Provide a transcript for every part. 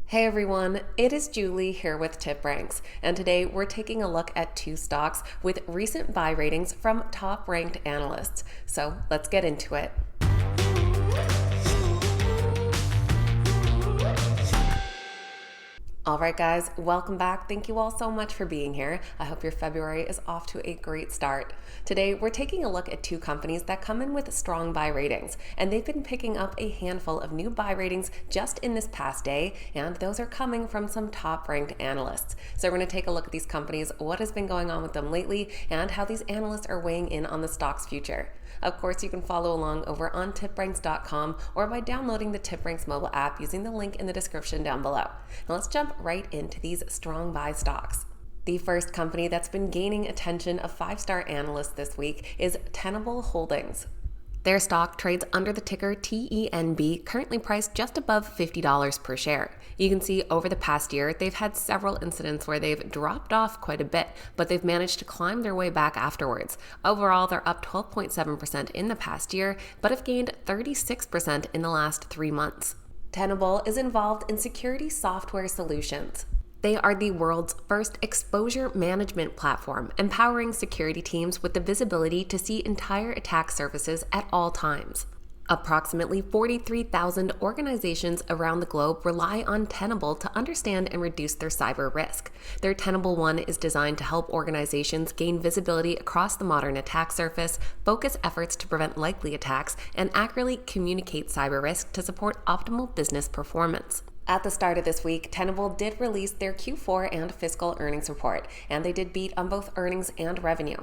Hey everyone, it is Julie here with TipRanks, and today we're taking a look at two stocks with recent buy ratings from top-ranked analysts. So let's get into it. Alright guys, welcome back. Thank you all so much for being here. I hope your February is off to a great start. Today we're taking a look at two companies that come in with strong buy ratings, and they've been picking up a handful of new buy ratings just in this past day, and those are coming from some top-ranked analysts. So we're going to take a look at these companies, what has been going on with them lately, and how these analysts are weighing in on the stock's future. Of course, you can follow along over on TipRanks.com or by downloading the TipRanks mobile app using the link in the description down below. Now let's jump right into these strong buy stocks. The first company that's been gaining attention of five-star analysts this week is Tenable Holdings. Their stock trades under the ticker TENB, currently priced just above $50 per share. You can see over the past year, they've had several incidents where they've dropped off quite a bit, but they've managed to climb their way back afterwards. Overall, they're up 12.7% in the past year, but have gained 36% in the last 3 months. Tenable is involved in security software solutions. They are the world's first exposure management platform, empowering security teams with the visibility to see entire attack surfaces at all times. Approximately 43,000 organizations around the globe rely on Tenable to understand and reduce their cyber risk. Their Tenable One is designed to help organizations gain visibility across the modern attack surface, focus efforts to prevent likely attacks, and accurately communicate cyber risk to support optimal business performance. At the start of this week, Tenable did release their Q4 and fiscal earnings report, and they did beat on both earnings and revenue.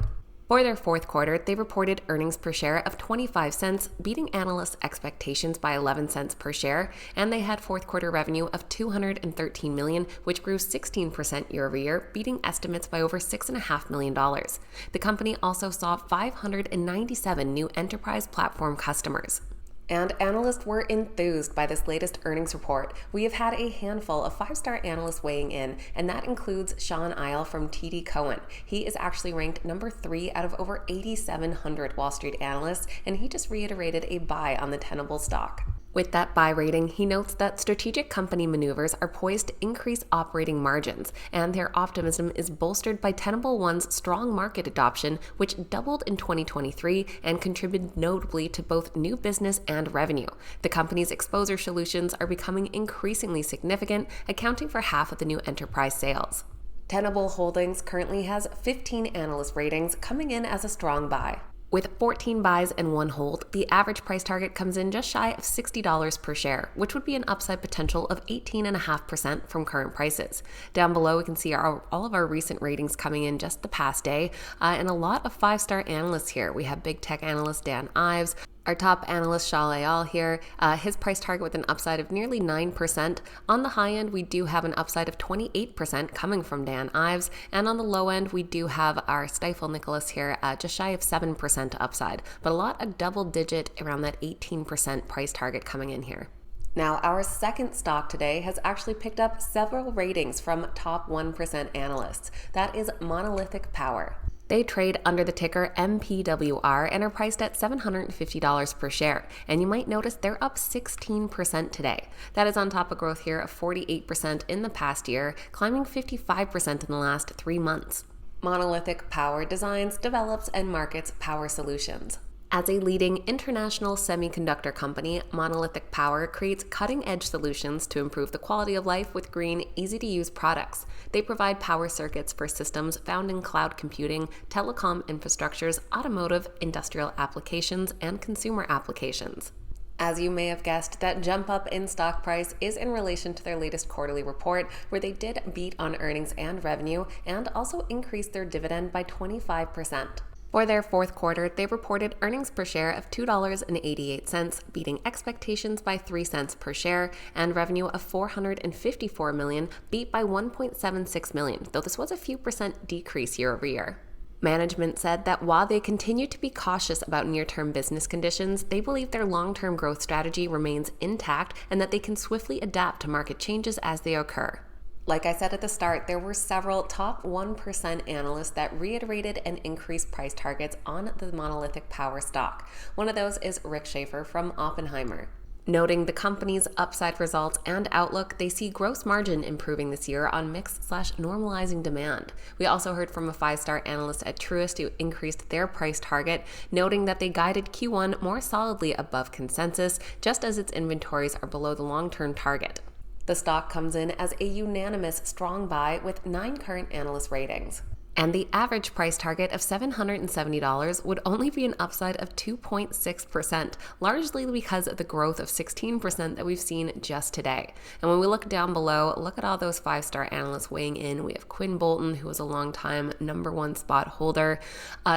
For their fourth quarter, they reported earnings per share of 25 cents, beating analysts' expectations by 11 cents per share, and they had fourth quarter revenue of $213 million, which grew 16% year over year, beating estimates by over $6.5 million. The company also saw 597 new enterprise platform customers. And analysts were enthused by this latest earnings report. We have had a handful of five-star analysts weighing in, and that includes Sean Isle from TD Cowen. He is actually ranked number 3 out of over 8,700 Wall Street analysts, and he just reiterated a buy on the Tenable stock. With that buy rating, he notes that strategic company maneuvers are poised to increase operating margins, and their optimism is bolstered by Tenable One's strong market adoption, which doubled in 2023 and contributed notably to both new business and revenue. The company's exposure solutions are becoming increasingly significant, accounting for half of the new enterprise sales. Tenable Holdings currently has 15 analyst ratings, coming in as a strong buy. With 14 buys and 1 hold, the average price target comes in just shy of $60 per share, which would be an upside potential of 18.5% from current prices. Down below, we can see all of our recent ratings coming in just the past day, and a lot of five-star analysts here. We have big tech analyst Dan Ives, our top analyst, Shah Layal here, his price target with an upside of nearly 9%. On the high end, we do have an upside of 28% coming from Dan Ives. And on the low end, we do have our Stifel Nicholas here, just shy of 7% upside. But a lot of double digit around that 18% price target coming in here. Now, our second stock today has actually picked up several ratings from top 1% analysts. That is Monolithic Power. They trade under the ticker MPWR and are priced at $750 per share, and you might notice they're up 16% today. That is on top of growth here of 48% in the past year, climbing 55% in the last 3 months. Monolithic Power designs, develops, and markets power solutions. As a leading international semiconductor company, Monolithic Power creates cutting-edge solutions to improve the quality of life with green, easy-to-use products. They provide power circuits for systems found in cloud computing, telecom infrastructures, automotive, industrial applications, and consumer applications. As you may have guessed, that jump up in stock price is in relation to their latest quarterly report, where they did beat on earnings and revenue and also increased their dividend by 25%. For their fourth quarter, they reported earnings per share of $2.88, beating expectations by 3 cents per share, and revenue of $454 million, beat by $1.76 million, though this was a few percent decrease year over year. Management said that while they continue to be cautious about near-term business conditions, they believe their long-term growth strategy remains intact and that they can swiftly adapt to market changes as they occur. Like I said at the start, there were several top 1% analysts that reiterated and increased price targets on the Monolithic Power stock. One of those is Rick Schaefer from Oppenheimer. Noting the company's upside results and outlook, they see gross margin improving this year on mix/normalizing demand. We also heard from a 5-star analyst at Truist who increased their price target, noting that they guided Q1 more solidly above consensus, just as its inventories are below the long-term target. The stock comes in as a unanimous strong buy with 9 current analyst ratings. And the average price target of $770 would only be an upside of 2.6%, largely because of the growth of 16% that we've seen just today. And when we look down below, look at all those 5-star analysts weighing in. We have Quinn Bolton, who was a long-time #1 spot holder.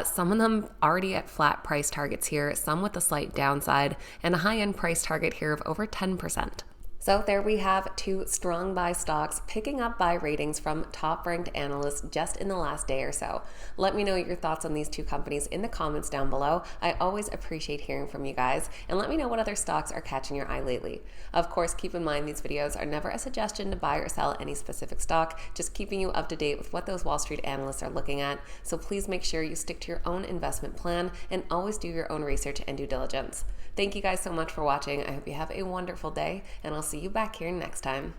Some of them already at flat price targets here, some with a slight downside, and a high-end price target here of over 10%. So there we have 2 strong buy stocks picking up buy ratings from top-ranked analysts just in the last day or so. Let me know your thoughts on these 2 companies in the comments down below. I always appreciate hearing from you guys, and let me know what other stocks are catching your eye lately. Of course, keep in mind these videos are never a suggestion to buy or sell any specific stock, just keeping you up to date with what those Wall Street analysts are looking at. So please make sure you stick to your own investment plan and always do your own research and due diligence. Thank you guys so much for watching. I hope you have a wonderful day, and I'll see you back here next time.